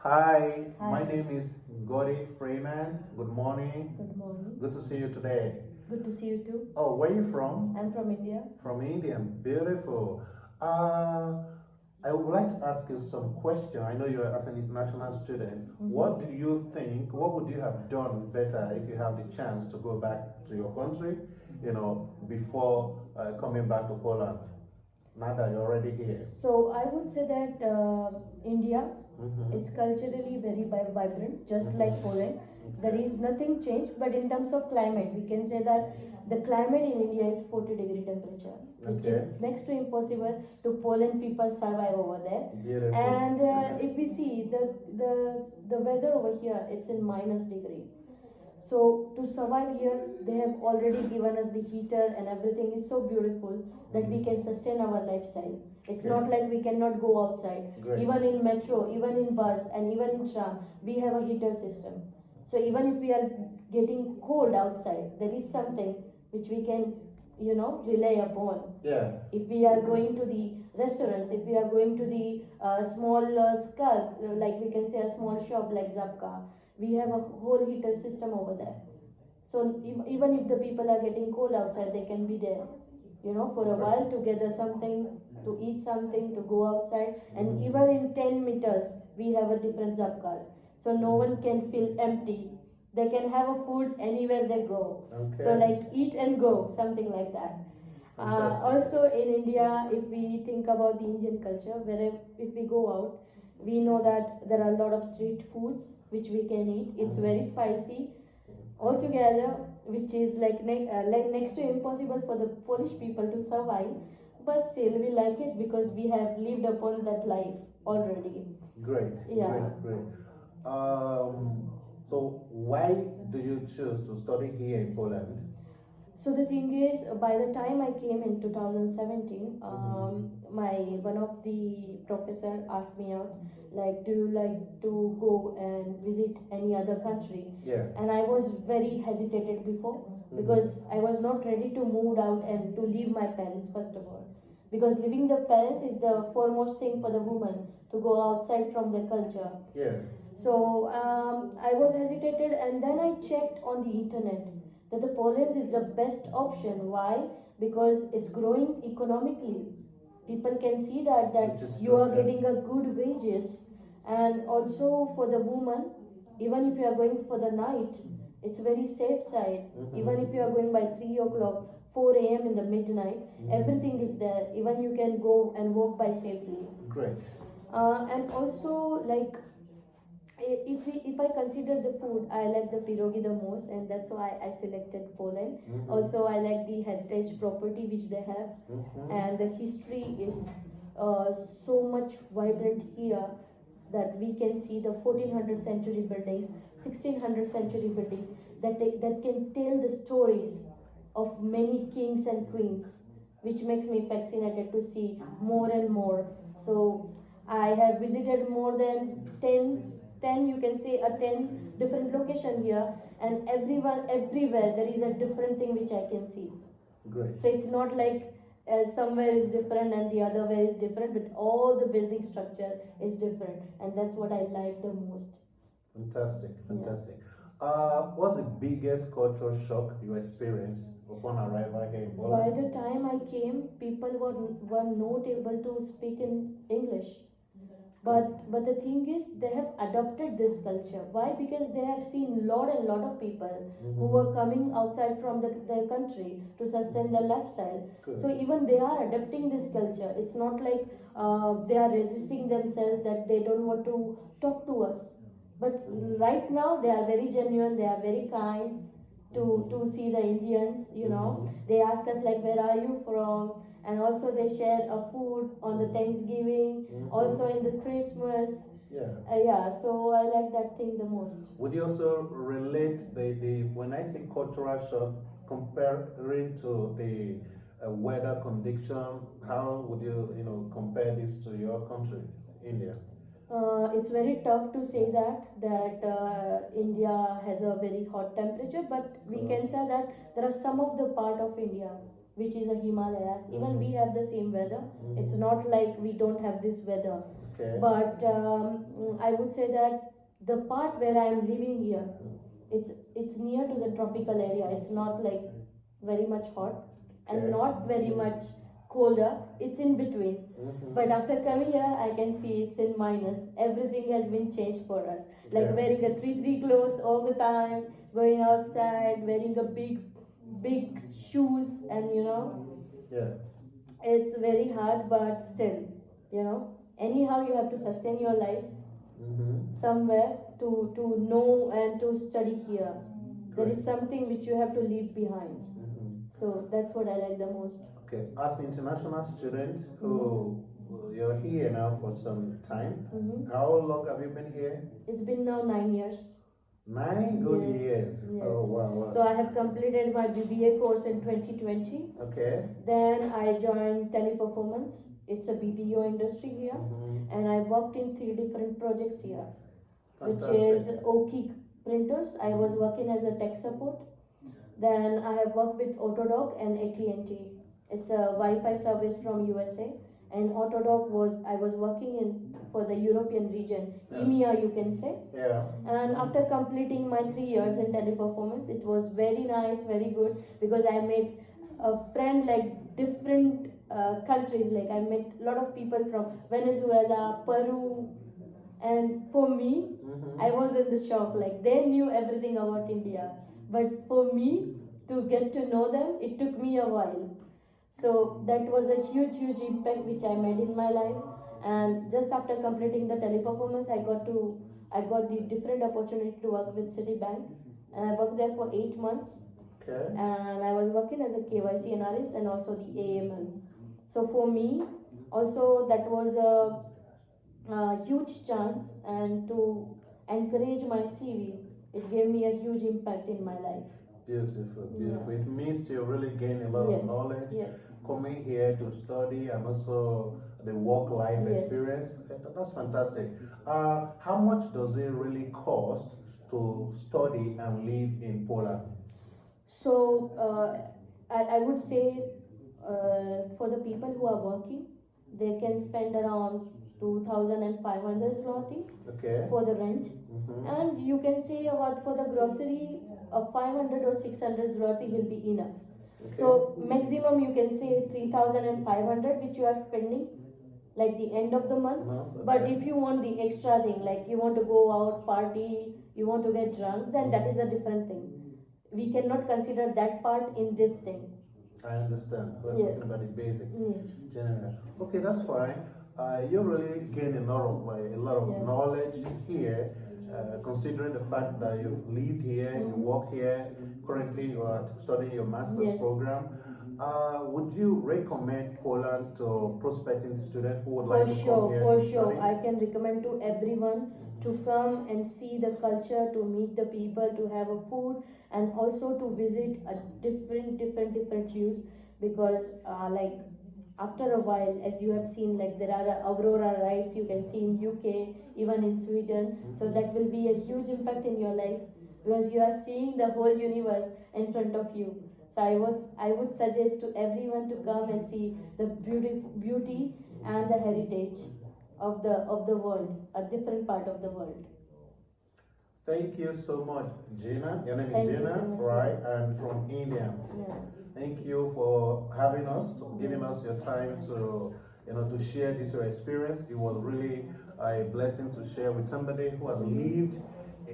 Hi, my Hi, name is Gordee Freeman. Good morning. good morning. Good to see you today. Good to see you too. Oh, where are you from? I'm from India. From India. Beautiful. Uh, I would like to ask you some question. I know you're as an international student. What do you think? What would you have done better if you have the chance to go back to your country? Before coming back to Poland. Now that you're already here. So I would say that India, Mm-hmm. it's culturally very vibrant, just like Mm-hmm. Poland. There Okay. is nothing changed, but in terms of climate, we can say that the climate in India is 40-degree temperature, which is Okay. next to impossible to Poland people survive over there. Beautiful. And if we see the weather over here, it's in -degree. So to survive here, they have already given us the heater and everything is so beautiful that we can sustain our lifestyle. It's Okay. not like we cannot go outside. Great. Even in metro, even in bus, and even in tram, we have a heater system. So even if we are getting cold outside, there is something which we can, rely upon. Yeah. If we are going to the restaurants, if we are going to the small skull, like we can say a small shop like Zapka, we have a whole heater system over there. So even if the people are getting cold outside, they can be there, for a while to gather something, to eat something, to go outside. And even in 10 meters, we have a different Zapkas. So no one can feel empty. They can have a food anywhere they go. Okay. So like eat and go, something like that. Also in India, if we think about the Indian culture, wherever if we go out, we know that there are a lot of street foods which we can eat. It's very spicy altogether, which is like next to impossible for the Polish people to survive. But still, we like it because we have lived upon that life already. Great. Yeah. Great. So why do you choose to study here in Poland? So the thing is, by the time I came in 2017, my one of the professor asked me out, like, do you like to go and visit any other country? Yeah. And I was very hesitated before because I was not ready to move out and to leave my parents first of all, because leaving the parents is the foremost thing for the woman to go outside from their culture. Yeah. So I was hesitated, and then I checked on the internet that the Poland is the best option. Why? Because it's growing economically. People can see that you are getting a good wages, and also for the woman, even if you are going for the night, it's very safe side. Even if you are going by 3 o'clock, 4 a.m. in the midnight, everything is there. Even you can go and walk by safely. Great. And also, like, if I consider the food, I like the pierogi the most, and that's why I selected Poland. Also, I like the heritage property which they have, and the history is so much vibrant here that we can see the 1400 century buildings, 1600 century buildings that can tell the stories of many kings and queens, which makes me fascinated to see more and more. So I have visited more than 10, you can say a 10 different location here, and everywhere there is a different thing which I can see. Great. So it's not like somewhere is different and the other way is different, but all the building structure is different, and that's what I like the most. Fantastic. Yeah. What's the biggest cultural shock you experienced upon arrival here in By Poland? the time I came, people were not able to speak in English. But the thing is, they have adopted this culture. Why? Because they have seen lot and lot of people who were coming outside from their country to sustain their lifestyle. Good. So even they are adopting this culture. It's not like they are resisting themselves, that they don't want to talk to us. But right now they are very genuine. They are very kind to see the Indians. They ask us like, where are you from? And also they share a food on the Thanksgiving, also in the Christmas. Yeah. Yeah, so I like that thing the most. Would you also relate the when I say cultural shock, comparing to the weather condition? How would you compare this to your country, India? It's very tough to say that India has a very hot temperature, but we can say that there are some of the part of India which is a Himalayas. Even Mhm. we have the same weather. It's not like we don't have this weather. Okay. But I would say that the part where I am living here, it's near to the tropical area. It's not like very much hot and Okay. not very much colder. It's in between. Mhm. But after coming here, I can see it's in minus. Everything has been changed for us. Like Yeah. wearing a three clothes all the time, going outside, wearing a big shoes, and Yeah. it's very hard. But still, anyhow you have to sustain your life Mm-hmm. somewhere to know and to study here. There Great. is something which you have to leave behind. Mm-hmm. So that's what I like the most. Okay. As an international student who you're here now for some time, Mhm. how long have you been here? It's been now 9 years. 9 good Yes. years. Yes. Oh wow. So I have completed my BBA course in 2020. Okay. Then I joined Teleperformance. It's a BPO industry here, Mm-hmm. and I worked in 3 different projects here, which Fantastic. is Oki printers. I was working as a tech support. Then I have worked with Autodoc and AT&T. It's a Wi-Fi service from USA. And Autodoc I was working in for the European region, Yeah. EMEA you can say. Yeah. And after completing my 3 years in Teleperformance, it was very nice, very good, because I made a friend like different countries. Like I met a lot of people from Venezuela, Peru, and for me, Mm-hmm. I was in the shock. Like they knew everything about India, but for me to get to know them, it took me a while. So that was a huge impact which I made in my life. And just after completing the Teleperformance, I got the different opportunity to work with Citibank, and I worked there for 8 months. Okay. And I was working as a KYC analyst and also the AML. So for me, also that was a huge chance, and to encourage my CV, it gave me a huge impact in my life. Beautiful, beautiful. Yeah. It means you really gain a lot Yes. of knowledge. Yes. Coming here to study and also the work life Yes. experience. That's fantastic. How much does it really cost to study and live in Poland? So I would say for the people who are working, they can spend around 2,500 zloty Okay. for the rent, Mm-hmm. and you can say about for the grocery, 500 or 600 zloty will be enough. Okay. So maximum you can say 3,500 which you are spending like the end of the month. Enough, okay. But if you want the extra thing, like you want to go out party, you want to get drunk, then that is a different thing. We cannot consider that part in this thing. I understand. We're Yes. talking about the basic. Yes. General. Okay, that's fine. You really gain a lot of Yeah. knowledge here, considering the fact that you've lived here, you work here. Currently, you are studying your master's Yes. program. Would you recommend Poland to prospecting students who would For like to come here for to sure. study? I can recommend to everyone to come and see the culture, to meet the people, to have a food, and also to visit a different views, because like after a while, as you have seen, like there are aurora rides you can see in UK, even in Sweden. So that will be a huge impact in your life, because you are seeing the whole universe in front of you. So I would suggest to everyone to come and see the beauty and the heritage of the world, a different part of the world. Thank you so much, Gina. Your name Thank is you Gina, so much. right? And from India. Yeah. Thank you for having us, giving us your time to, to share this your experience. It was really a blessing to share with somebody who has lived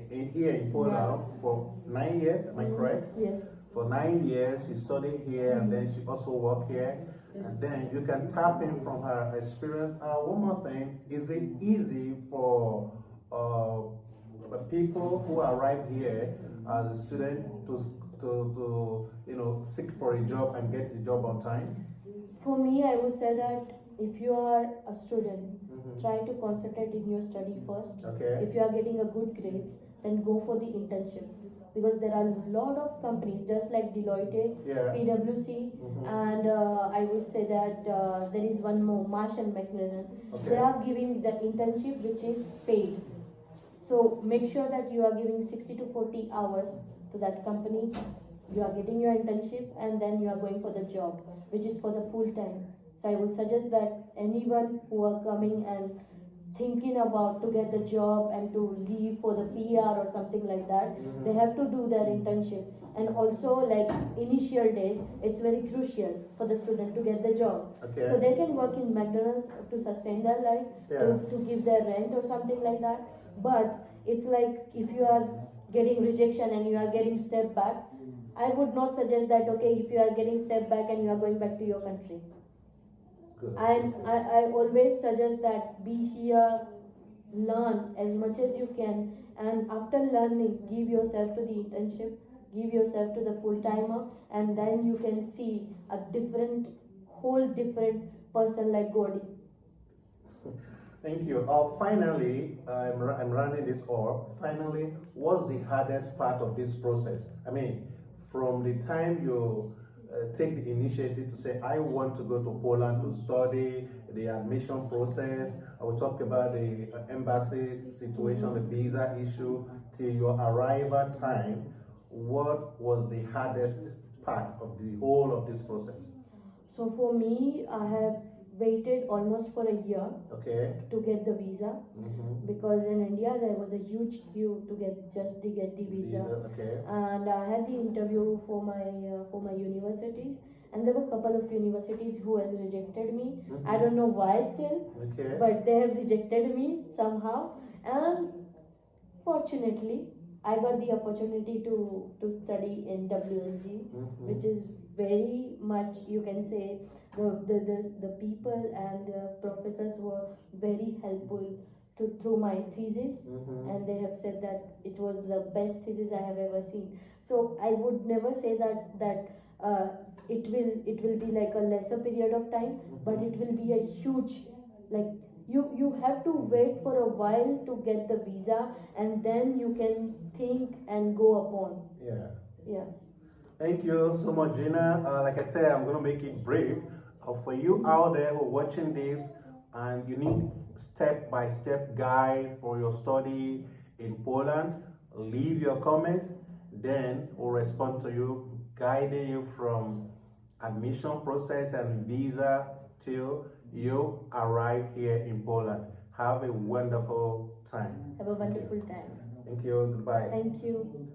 here in Poland for 9 years. Am I correct? Yes. For 9 years, she studied here and then she also worked here. And then you can tap in from her experience. One more thing: is it easy for the people who arrive here as a student to seek for a job and get a job on time? For me, I would say that if you are a student, Mhm. try to concentrate in your study first. Okay. If you are getting a good grades, then go for the internship, because there are a lot of companies just like Deloitte, Yeah. PwC, Mhm. and I would say that there is one more, Marsh and McLennan. Okay. They are giving the internship which is paid. So make sure that you are giving 60 to 40 hours to that company, You are getting your internship and then you are going for the job, which is for the full time. So I would suggest that anyone who are coming and thinking about to get the job and to leave for the PR or something like that, they have to do their internship. And also, like initial days, it's very crucial for the student to get the job. Okay. So they can work in McDonald's to sustain their life, Yeah. to give their rent or something like that. But it's like if you are getting rejection and you are getting step back, I would not suggest that, okay, if you are getting step back and you are going back to your country. Good. I always suggest that be here, learn as much as you can, and after learning, give yourself to the internship, give yourself to the full timer, and then you can see a different, whole different person like Gordee. Thank you. Finally, I'm running this off. Finally, what's the hardest part of this process? I mean, from the time you take the initiative to say, I want to go to Poland to study, the admission process, I will talk about the embassy situation, the visa issue, till your arrival time, what was the hardest part of the whole of this process? So for me, I have waited almost for a year Okay. to get the visa, because in India there was a huge queue to get the visa. Okay. And I had the interview for my universities, and there were a couple of universities who has rejected me. I don't know why still, Okay. but they have rejected me somehow. And fortunately, I got the opportunity to study in WSG, which is very much, you can say, the people and the professors were very helpful through my thesis, and they have said that it was the best thesis I have ever seen. So I would never say that it will be like a lesser period of time, but it will be a huge, like, you have to wait for a while to get the visa, and then you can think and go upon. Yeah. Thank you so much, Gina. Like I said, I'm going to make it brief. For you out there who are watching this and you need step-by-step guide for your study in Poland, leave your comments. Then we'll respond to you, guiding you from admission process and visa till you arrive here in Poland. Have a wonderful time. Have a wonderful time. Thank you. Goodbye. Thank you.